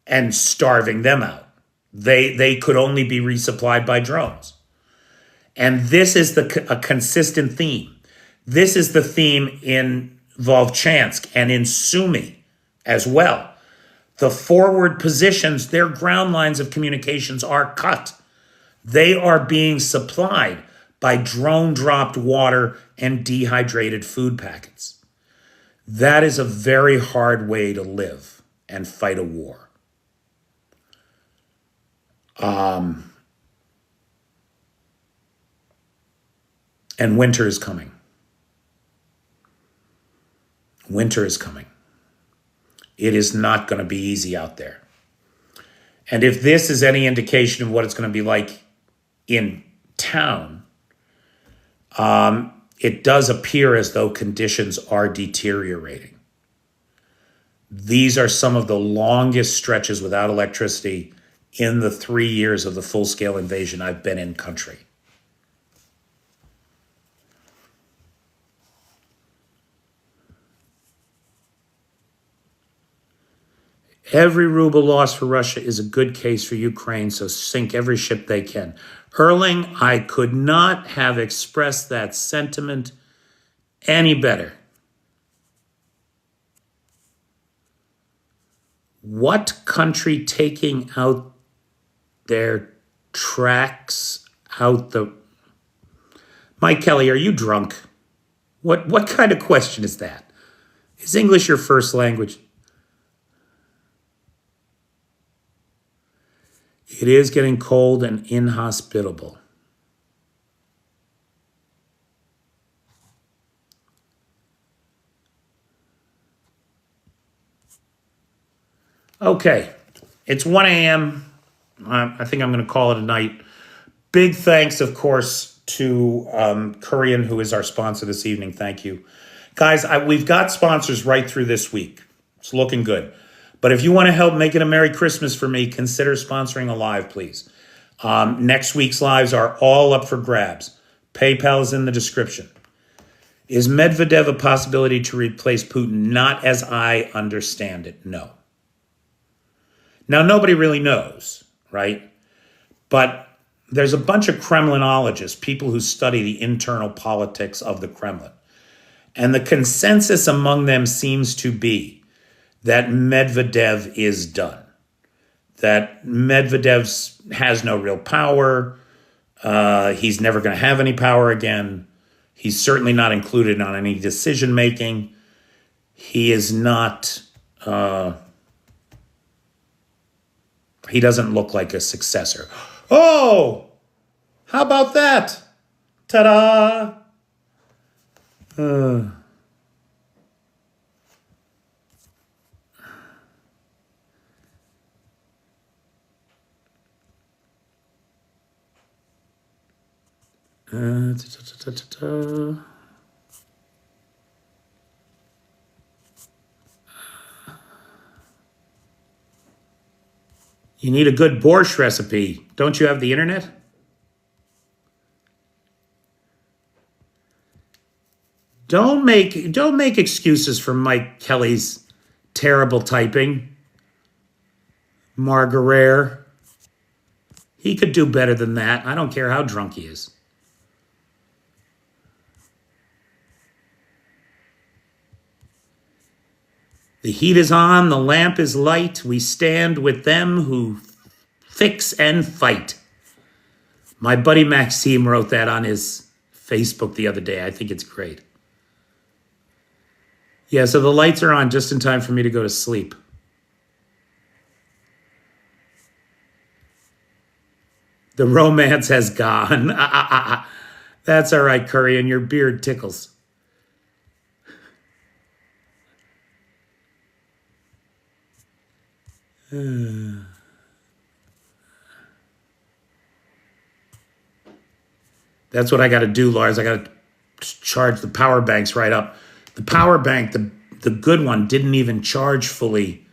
and starving them out. They could only be resupplied by drones. And this is a consistent theme. This is the theme in Volchansk and in Sumy as well. The forward positions, their ground lines of communications are cut. They are being supplied by drone-dropped water and dehydrated food packets. That is a very hard way to live and fight a war. And winter is coming. Winter is coming. It is not going to be easy out there. And if this is any indication of what it's going to be like in town, it does appear as though conditions are deteriorating. These are some of the longest stretches without electricity in the 3 years of the full-scale invasion I've been in country. Every ruble lost for Russia is a good case for Ukraine, so sink every ship they can. Erling, I could not have expressed that sentiment any better. What country taking out their tracks out the... Mike Kelly, are you drunk? What kind of question is that? Is English your first language? It is getting cold and inhospitable. Okay, it's 1 a.m. I think I'm going to call it a night. Big thanks, of course, to Korean, who is our sponsor this evening. Thank you. Guys, we've got sponsors right through this week. It's looking good. But if you want to help make it a Merry Christmas for me, consider sponsoring a live, please. Next week's lives are all up for grabs. PayPal is in the description. Is Medvedev a possibility to replace Putin? Not as I understand it, no. Now, nobody really knows, right? But there's a bunch of Kremlinologists, people who study the internal politics of the Kremlin. And the consensus among them seems to be that Medvedev is done. That Medvedev has no real power. He's never going to have any power again. He's certainly not included on any decision making. He is not... he doesn't look like a successor. Oh, how about that? Ta-da! You need a good borscht recipe. Don't you have the internet? Don't make excuses for Mike Kelly's terrible typing. Margaret. He could do better than that. I don't care how drunk he is. The heat is on, the lamp is light. We stand with them who fix and fight. My buddy Maxime wrote that on his Facebook the other day. I think it's great. Yeah, so the lights are on just in time for me to go to sleep. The romance has gone. That's all right, Curry, and your beard tickles. That's what I got to do, Lars. I got to charge the power banks right up. The power bank, the good one, didn't even charge fully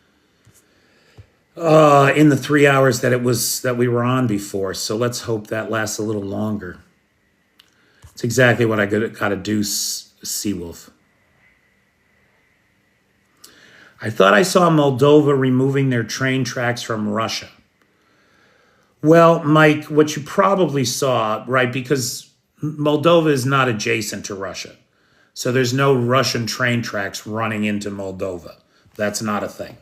in the 3 hours that we were on before. So let's hope that lasts a little longer. It's exactly what I got to do, Seawolf. I thought I saw Moldova removing their train tracks from Russia. Well, Mike, what you probably saw, right, because Moldova is not adjacent to Russia. So there's no Russian train tracks running into Moldova. That's not a thing.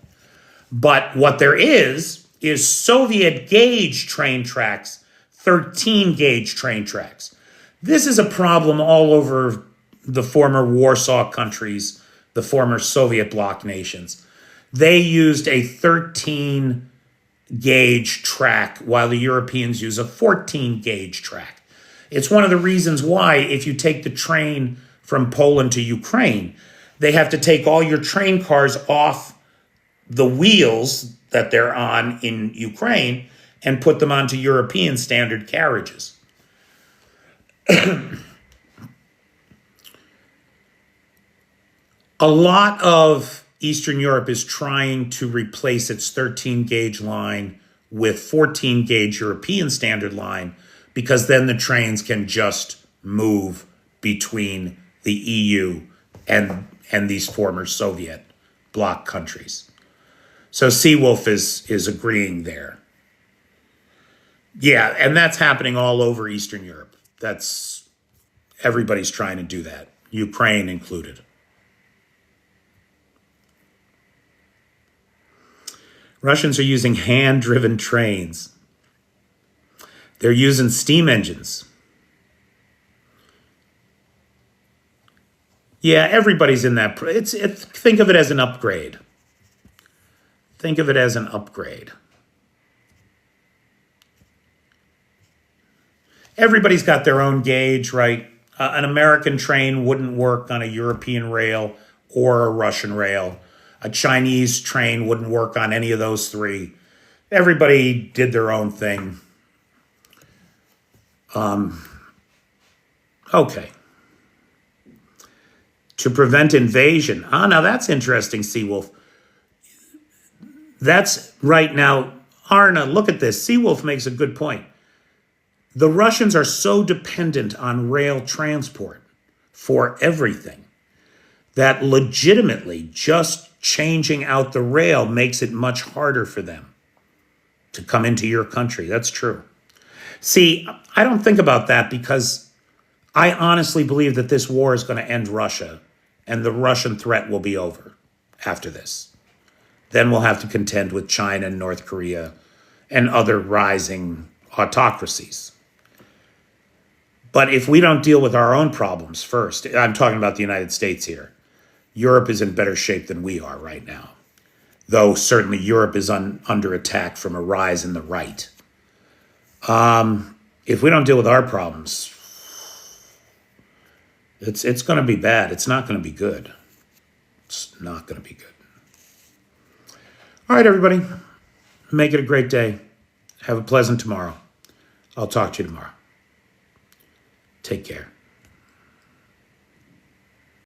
But what there is Soviet gauge train tracks, 13 gauge train tracks. This is a problem all over the former Warsaw countries, the former Soviet bloc nations. They used a 13 gauge track while the Europeans use a 14 gauge track. It's one of the reasons why if you take the train from Poland to Ukraine, they have to take all your train cars off the wheels that they're on in Ukraine and put them onto European standard carriages. A lot of Eastern Europe is trying to replace its 13 gauge line with 14 gauge European standard line because then the trains can just move between the EU and these former Soviet bloc countries. So Seawolf is agreeing there. Yeah, and that's happening all over Eastern Europe. Everybody's trying to do that, Ukraine included. Russians are using hand-driven trains. They're using steam engines. Yeah, everybody's in that. Think of it as an upgrade. Think of it as an upgrade. Everybody's got their own gauge, right? An American train wouldn't work on a European rail or a Russian rail. A Chinese train wouldn't work on any of those three. Everybody did their own thing. Okay. To prevent invasion. Now that's interesting, Seawolf. That's right now. Arna, look at this. Seawolf makes a good point. The Russians are so dependent on rail transport for everything that legitimately just changing out the rail makes it much harder for them to come into your country. That's true. See, I don't think about that because I honestly believe that this war is going to end Russia and the Russian threat will be over after this. Then we'll have to contend with China and North Korea and other rising autocracies. But if we don't deal with our own problems first, I'm talking about the United States here, Europe is in better shape than we are right now. Though certainly Europe is under attack from a rise in the right. If we don't deal with our problems, it's going to be bad. It's not going to be good. It's not going to be good. All right, everybody. Make it a great day. Have a pleasant tomorrow. I'll talk to you tomorrow. Take care.